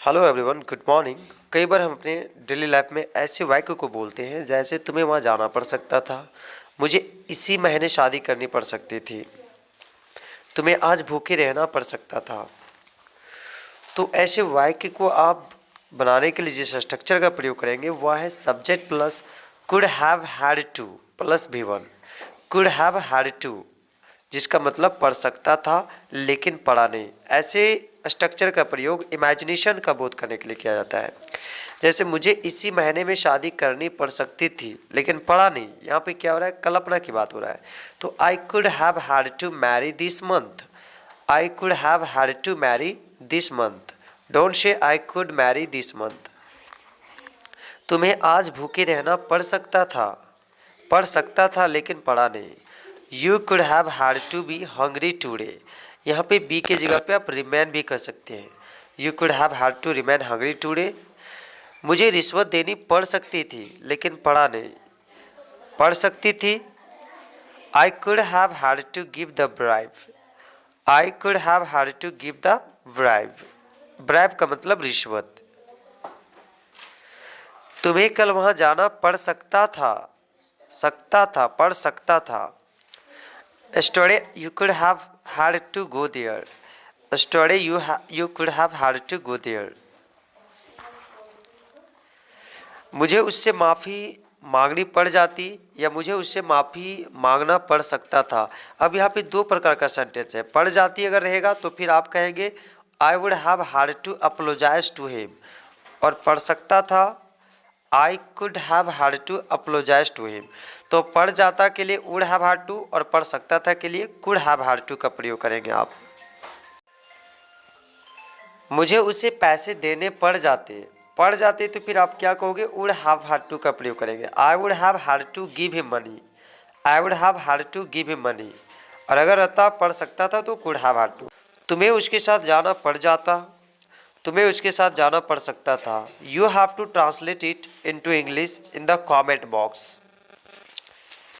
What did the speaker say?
Hello everyone, good morning. कई बार हम अपने डेली लाइफ में ऐसे वाक्य को बोलते हैं जैसे तुम्हें वहाँ जाना पड़ सकता था, मुझे इसी महीने शादी करनी पड़ सकती थी, तुम्हें आज भूखे रहना पड़ सकता था। तो ऐसे वाक्य को आप बनाने के लिए जिस स्ट्रक्चर का प्रयोग करेंगे वह है subject plus could have had to plus V1। Could have had to जिसका मतलब पढ़ सकता था लेकिन पढ़ा नहीं। ऐसे स्ट्रक्चर का प्रयोग इमेजिनेशन का बोध करने के लिए किया जाता है। जैसे मुझे इसी महीने में शादी करनी पड़ सकती थी लेकिन पढ़ा नहीं, यहाँ पे क्या हो रहा है, कल्पना की बात हो रहा है। तो I could have had to marry this month. I could have had to marry this month. Don't say I could marry this month. तुम्हें आज भूखे रहना पड़ सकता था लेकिन पढ़ा नहीं। You could have had to be hungry today. यहाँ पे बी के जगह पे आप रिमेन भी कर सकते हैं। You could have had to remain hungry today. मुझे रिश्वत देनी पड़ सकती थी लेकिन पढ़ा नहीं। पढ़ सकती थी। I could have had to give the bribe. I could have had to give the bribe. Bribe का मतलब रिश्वत। तुम्हें कल वहां जाना पड़ सकता था पढ़ सकता था। Yesterday you could have had to go there. Yesterday you could have had to go there. मुझे उससे माफ़ी मांगनी पड़ जाती या मुझे उससे माफ़ी मांगना पड़ सकता था। अब यहाँ पे दो प्रकार का सेंटेंस है। पड़ जाती अगर रहेगा तो फिर आप कहेंगे I would have had to apologise to him, और पढ़ सकता था I could have had to apologise to him. तो पढ़ जाता के लिए वुड हैव हैड टू और पढ़ सकता था के लिए कुड हैव हैड टू का प्रयोग करेंगे आप। मुझे उसे पैसे देने पड़ जाते तो फिर आप क्या कहोगे, वुड हैव हैड टू का प्रयोग करेंगे। I would have had to give him money. I would have had to give him money. और अगर रहता पढ़ सकता था तो कुड हैव हैड टू। तुम्हें उसके साथ जाना पड़ जाता, तुम्हें उसके साथ जाना पड़ सकता था। You have to translate it into English in the comment box.